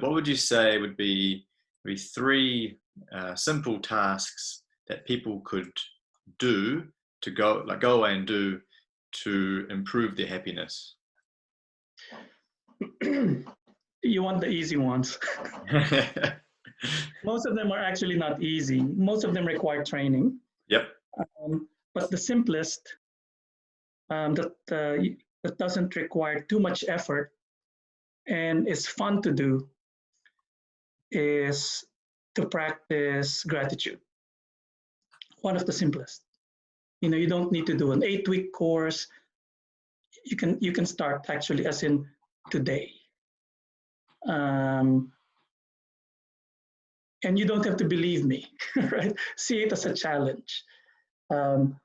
What would you say would be three simple tasks that people could do to go away and do to improve their happiness? You want the easy ones. Most of them are actually not easy. Most of them require training. Yep. But the simplest that doesn't require too much effort and is fun to do is to practice gratitude. One of the simplest. You don't need to do an 8-week course. You can start actually as in today. And you don't have to believe me, right? See it as a challenge. And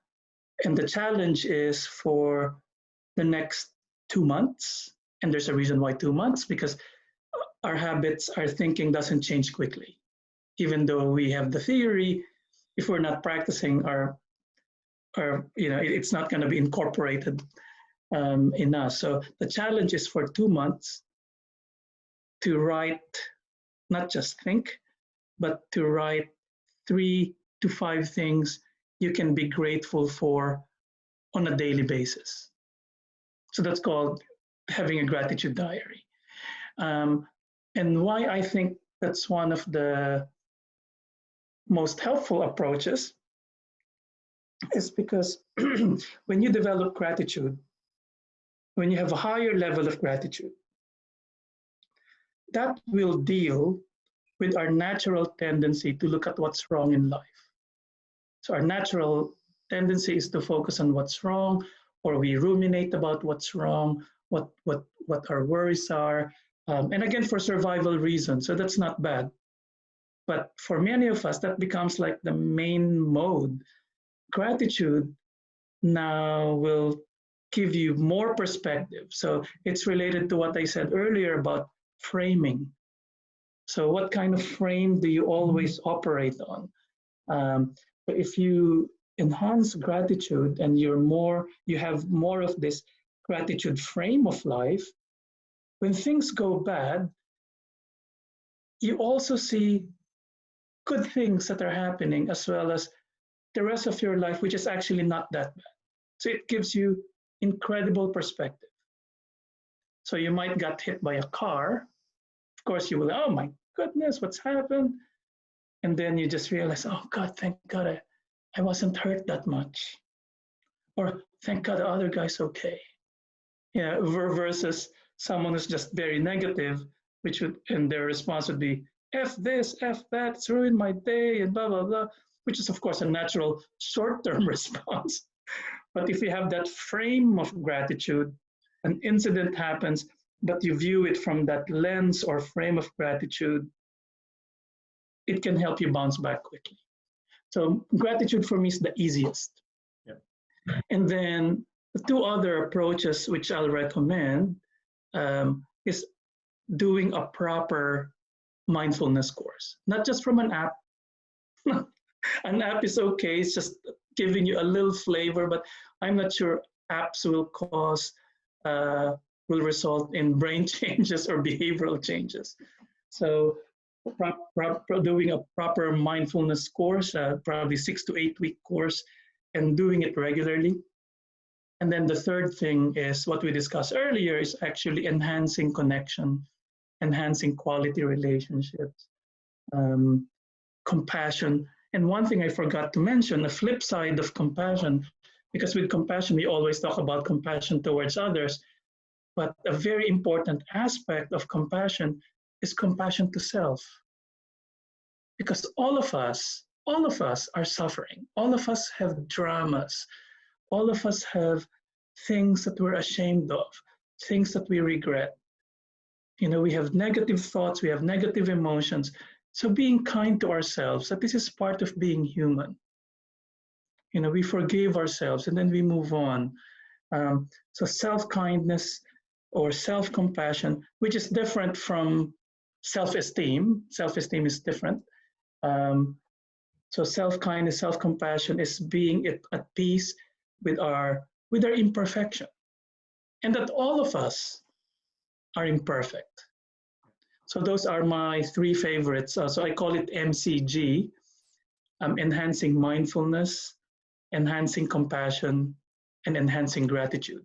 the challenge is for the next 2 months. And there's a reason why 2 months, because our habits, our thinking doesn't change quickly. Even though we have the theory, if we're not practicing it's not going to be incorporated in us. So the challenge is for 2 months to write, not just think, but to write 3 to 5 things you can be grateful for on a daily basis. So that's called having a gratitude diary. And why I think that's one of the most helpful approaches is because when you develop gratitude, when you have a higher level of gratitude, that will deal with our natural tendency to look at what's wrong in life. So our natural tendency is to focus on what's wrong, or we ruminate about what's wrong, what our worries are, and again, for survival reasons. So that's not bad. But for many of us, that becomes like the main mode. Gratitude now will give you more perspective. So it's related to what I said earlier about framing. So what kind of frame do you always operate on? But if you enhance gratitude and you have more of this gratitude frame of life, when things go bad, you also see good things that are happening, as well as the rest of your life, which is actually not that bad. So it gives you incredible perspective. So you might get hit by a car. Of course, you will, oh my goodness, what's happened? And then you just realize, oh God, thank God I wasn't hurt that much. Or thank God the other guy's okay. Versus someone who's just very negative, and their response would be, F this, F that, it's ruined my day, and blah, blah, blah, which is, of course, a natural short-term response. But if you have that frame of gratitude, an incident happens, but you view it from that lens or frame of gratitude, it can help you bounce back quickly. So gratitude for me is the easiest. Yeah. And then the 2 other approaches which I'll recommend is doing a proper mindfulness course, not just from an app. An app is okay, it's just giving you a little flavor, but I'm not sure apps will result in brain changes or behavioral changes. So doing a proper mindfulness course, probably 6 to 8 week course, and doing it regularly. And then the third thing is what we discussed earlier, is actually enhancing connection, enhancing quality relationships, compassion. And one thing I forgot to mention, the flip side of compassion, because with compassion, we always talk about compassion towards others, but a very important aspect of compassion is compassion to self. Because all of us are suffering. All of us have dramas. All of us have things that we're ashamed of, things that we regret. We have negative thoughts, we have negative emotions. So being kind to ourselves, that this is part of being human. We forgive ourselves and then we move on. So self-kindness or self-compassion, which is different from self-esteem. Self-esteem is different. So self-kindness, self-compassion is being at peace with our imperfection. And that all of us are imperfect. So those are my three favorites. So I call it MCG, enhancing mindfulness, enhancing compassion, and enhancing gratitude.